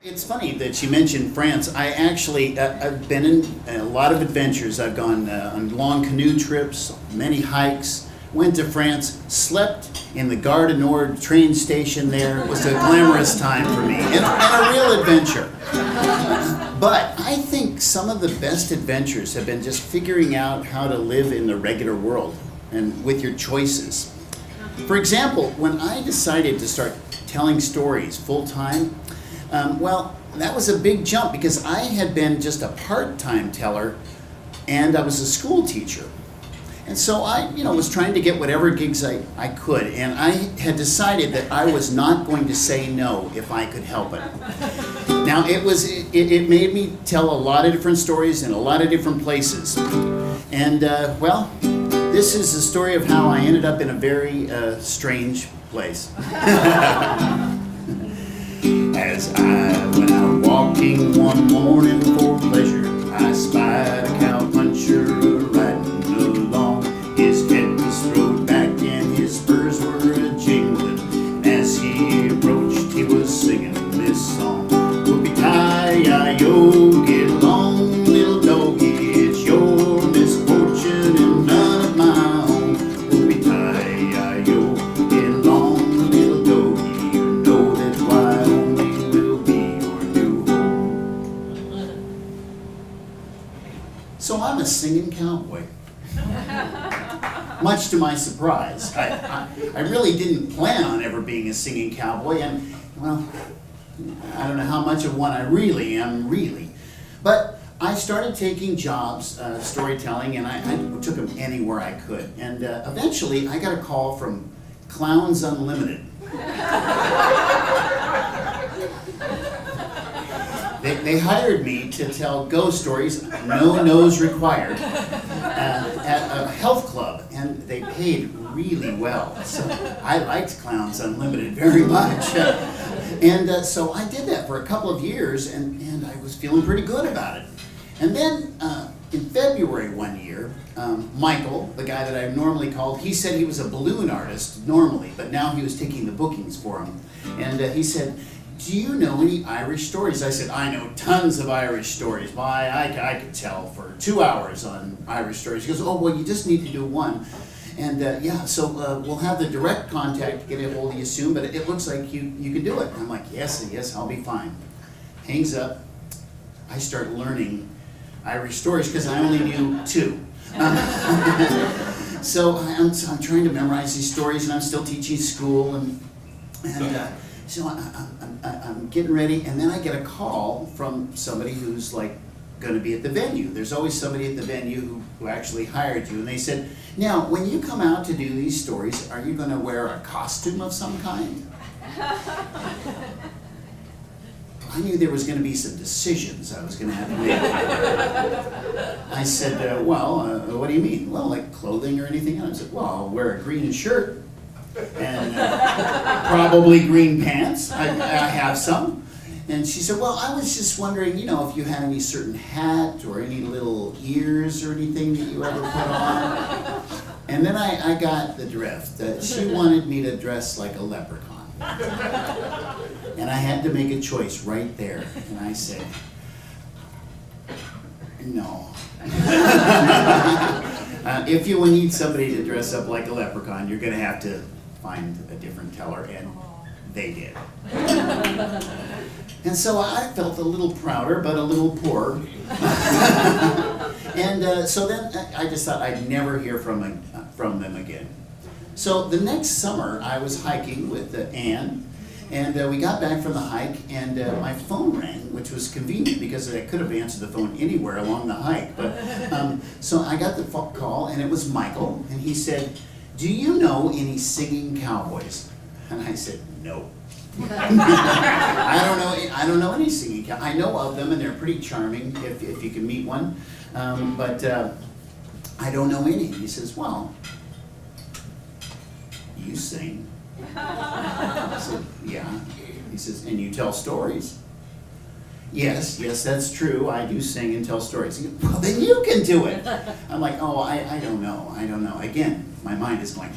It's funny that you mentioned France. I actually, I've been in a lot of adventures. I've gone on long canoe trips, many hikes, went to France, slept in the Gare du Nord train station there. It was a glamorous time for me, and a real adventure. But I think some of the best adventures have been just figuring out how to live in the regular world and with your choices. For example, when I decided to start telling stories full time, well, that was a big jump because I had been just a part-time teller and I was a school teacher. And so I, was trying to get whatever gigs I could, and I had decided that I was not going to say no if I could help it. Now, it made me tell a lot of different stories in a lot of different places. And, well, this is the story of how I ended up in a very strange place. As I went out walking one morning for pleasure, I spied a cowpuncher riding along. His head was thrown back and his spurs were a-jingling. As he approached, he was singing this song. Whoopie-tie-yi-yo, get along, little doggy, it's your misfortune and none of my own. Whoopie-tie-yi-yo, get along, little doggy, you know that Wyoming will be your new home. So I'm a singing cowboy. Much to my surprise. I really didn't plan on ever being a singing cowboy, and, well, I don't know how much of one I really am, really. But I started taking jobs, storytelling, and I took them anywhere I could. And eventually, I got a call from Clowns Unlimited. They hired me to tell ghost stories, no nose required, at a health club, and they paid really well. So I liked Clowns Unlimited very much. And so I did that for a couple of years, and I was feeling pretty good about it. And then in February one year, Michael, the guy that I normally called, he said he was a balloon artist normally, but now he was taking the bookings for him. And he said, do you know any Irish stories? I said, I know tons of Irish stories. Why, I could tell for 2 hours on Irish stories. He goes, oh, well, you just need to do one. And yeah, so we'll have the direct contact get a hold of you soon, but it looks like you can do it. And I'm like, yes, I'll be fine. Hangs up. I start learning Irish stories because I only knew 2. So I'm trying to memorize these stories, and I'm still teaching school, and so I'm getting ready, and then I get a call from somebody who's like going to be at the venue. There's always somebody at the venue who actually hired you, and they said, now, when you come out to do these stories, are you going to wear a costume of some kind? I knew there was going to be some decisions I was going to have to make. I said, well, what do you mean? Well, like clothing or anything? And I said, well, I'll wear a green shirt and probably green pants. I have some. And she said, well, I was just wondering, if you had any certain hat or any little ears or anything that you ever put on. And then I got the drift that she wanted me to dress like a leprechaun. And I had to make a choice right there. And I said, no. If you need somebody to dress up like a leprechaun, you're going to have to find a different teller, and they did. And so I felt a little prouder, but a little poorer. And so then I just thought I'd never hear from them again. So the next summer, I was hiking with Ann, and we got back from the hike, and my phone rang, which was convenient because I could have answered the phone anywhere along the hike. But so I got the call, and it was Michael, and he said, do you know any singing cowboys? And I said, no. I don't know any singing cowboys. I know of them, and they're pretty charming if you can meet one. But I don't know any. He says, well, you sing. I said, yeah. He says, and you tell stories. Yes, that's true. I do sing and tell stories. He goes, well, then you can do it. I'm like, oh, I don't know. Again, my mind is going,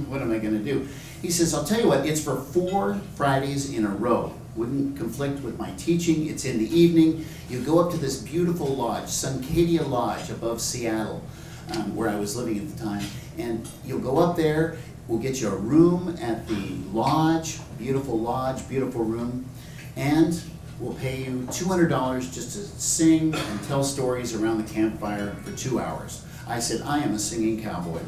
what am I going to do? He says, I'll tell you what, it's for 4 Fridays in a row. wouldn't conflict with my teaching. It's in the evening. You go up to this beautiful lodge, Suncadia Lodge, above Seattle, where I was living at the time. And you'll go up there. We'll get you a room at the lodge, beautiful room, and we'll pay you $200 just to sing and tell stories around the campfire for 2 hours. I said, I am a singing cowboy.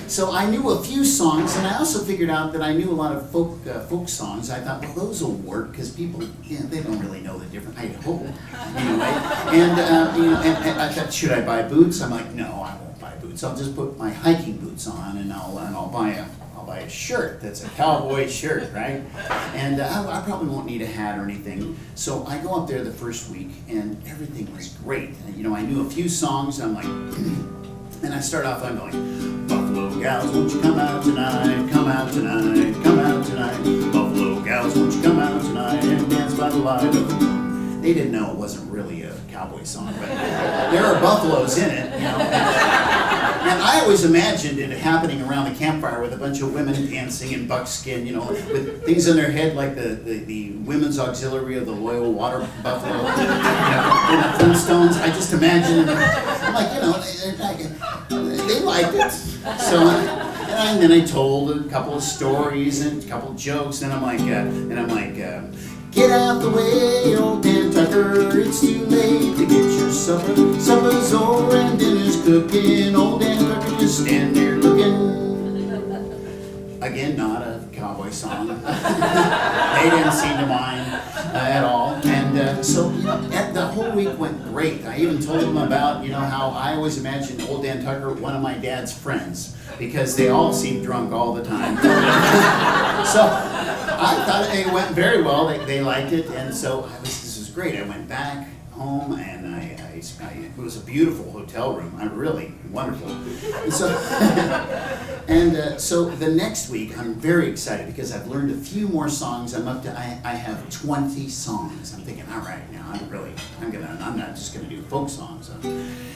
So I knew a few songs, and I also figured out that I knew a lot of folk songs. I thought, well, those will work because people, they don't really know the difference. I hope, anyway. And I thought, should I buy boots? I'm like, no, I won't buy boots. I'll just put my hiking boots on, and I'll buy a shirt that's a cowboy shirt, right? And I probably won't need a hat or anything. So I go up there the first week, and everything was great. And, I knew a few songs. I'm like, and I start off, I'm going, Buffalo gals, won't you come out tonight, come out tonight, come out tonight. Buffalo gals, won't you come out tonight and dance by the light of the moon. They didn't know it wasn't really a cowboy song, but there are buffaloes in it, And I always imagined it happening around the campfire with a bunch of women dancing in buckskin, with things on their head like the women's auxiliary of the Loyal Water Buffalo, in the Flintstones. I just imagined it. I'm like, they liked it. So, and then I told a couple of stories and a couple of jokes, and I'm like, get out the way, old Dan Tucker, it's too late to get your supper. Supper's over and dinner's cooking, old Dan Tucker just stand there looking. Again, not a cowboy song. They didn't seem to mind at all. And so the whole week went great. I even told them about, how I always imagined old Dan Tucker, one of my dad's friends, because they all seemed drunk all the time. So I thought it went very well. They liked it, and so this was great. I went back home, and it was a beautiful hotel room. Really wonderful. And so the next week, I'm very excited because I've learned a few more songs. I have 20 songs. I'm thinking, all right, now I'm not just gonna do folk songs.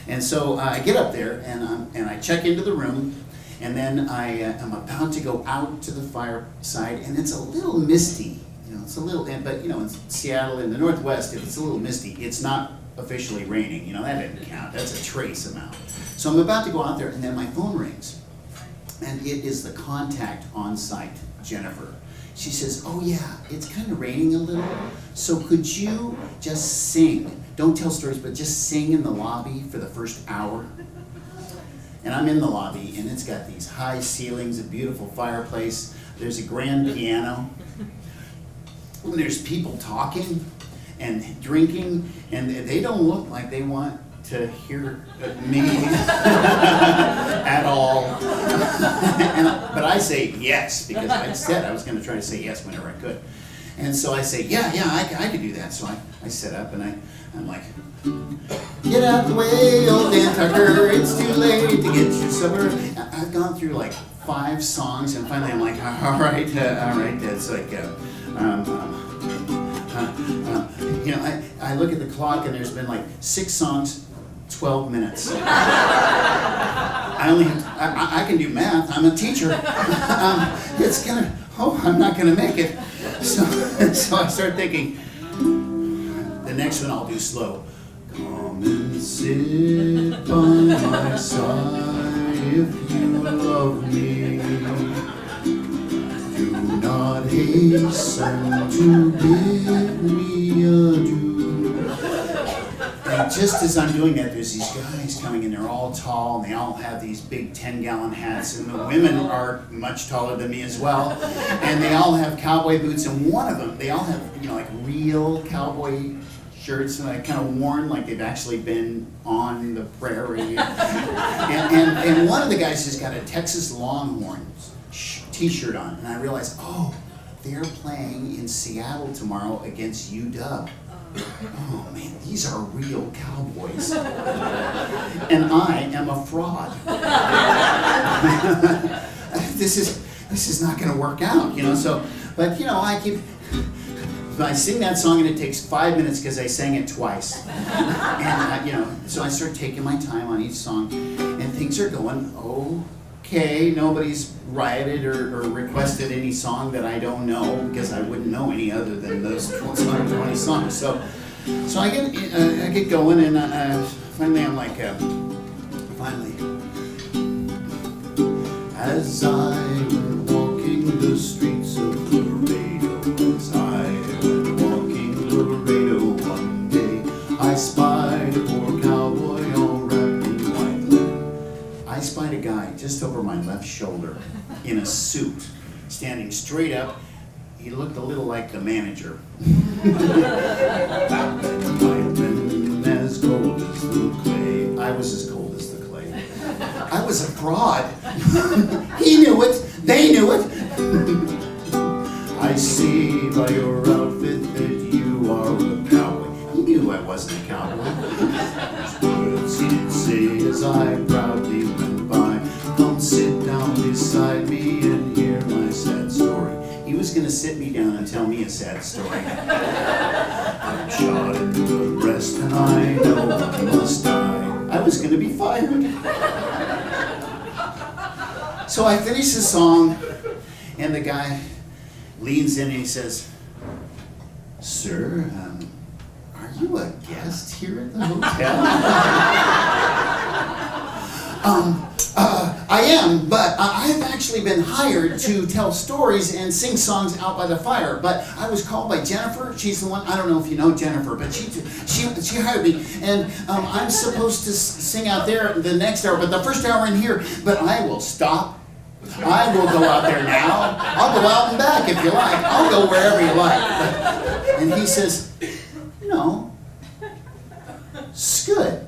And so I get up there, and I check into the room. And then I am about to go out to the fireside, and it's a little misty. It's a little, but in Seattle, in the Northwest, if it's a little misty, it's not officially raining. That doesn't count. That's a trace amount. So I'm about to go out there, and then my phone rings, and it is the contact on site, Jennifer. She says, oh yeah, it's kind of raining a little, so could you just sing? Don't tell stories, but just sing in the lobby for the first hour. And I'm in the lobby, and it's got these high ceilings, a beautiful fireplace. There's a grand piano. And there's people talking and drinking, and they don't look like they want to hear me at all. But I say yes, because I said I was going to try to say yes whenever I could. And so I say, yeah, I could do that. So I sit up, and I'm like, get out the way, old Dan Tucker, it's too late to get your supper. I've gone through like 5 songs, and finally I'm like, all right. It's like, I look at the clock, and there's been like 6 songs, 12 minutes. I can do math. I'm a teacher. I'm not gonna make it. So I start thinking, the next one I'll do slow. Come and sit by my side if you love me. Do not hasten to bid me adieu. And just as I'm doing that, there's these guys coming in. They're all tall, and they all have these big 10-gallon hats. And the women are much taller than me as well. And they all have cowboy boots. And one of them, they all have, like real cowboy shirts, and kind of worn like they've actually been on the prairie. And one of the guys has got a Texas Longhorns t-shirt on. And I realized, they're playing in Seattle tomorrow against UW. Oh man, these are real cowboys. And I am a fraud. This is not going to work out, So, but I sing that song, and it takes 5 minutes because I sang it twice. And so I start taking my time on each song, and things are going okay, nobody's rioted or requested any song that I don't know, because I wouldn't know any other than those 20 songs. So I get going, and finally I'm like, finally, as I went walking the streets of Laredo, as I went walking Laredo one day, I spied a poor cowboy all wrapped in white leather. I spied a guy just over my left shoulder in a suit, standing straight up. He looked a little like the manager. As cold as the clay. I was as cold as the clay. I was a fraud. He knew it. They knew it. I see by your outfit that you are a cowboy. He knew I wasn't a cowboy. His words he'd say as I proudly went by. Come sit down beside me and hear my sad story. He was going to sit me down and tell me a sad story. I'm shot in the breast and I know I must die. I was going to be fired. So I finish the song, and the guy leans in and he says, "Sir, are you a guest here at the hotel?" I am, but I've actually been hired to tell stories and sing songs out by the fire. But I was called by Jennifer. She's the one, I don't know if you know Jennifer, but she hired me. And I'm supposed to sing out there the next hour, but the first hour in here. But I will stop. I will go out there now. I'll go out and back if you like. I'll go wherever you like. And he says, "No, it's good,"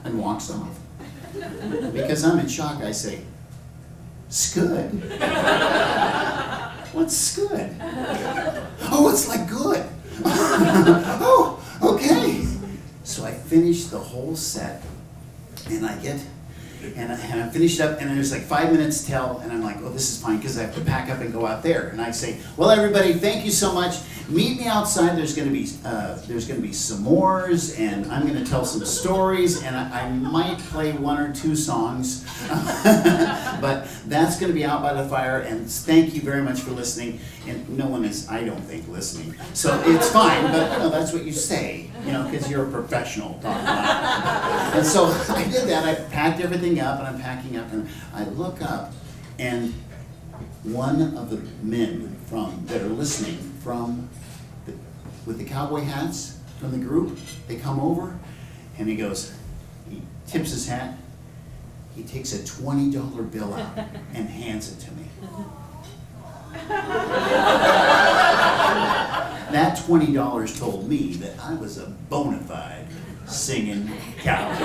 and walks off. Because I'm in shock, I say, "Scud? What's scud?" "Oh, it's like good." "Oh, okay." So I finished the whole set, and I finished up, and there's like 5 minutes till, and I'm like, "Oh, this is fine," because I have to pack up and go out there. And I say, "Well, everybody, thank you so much. Meet me outside. There's going to be s'mores, and I'm going to tell some stories, and I might play 1 or 2 songs, but that's going to be out by the fire. And thank you very much for listening." And no one is, I don't think, listening, so it's fine. But that's what you say, because you're a professional talking about it. And so I did that. I packed everything up, and I'm packing up, and I look up, and one of the men that are listening with the cowboy hats from the group, they come over, and he tips his hat, he takes a $20 bill out and hands it to me. That $20 told me that I was a bona fide singing cowboy.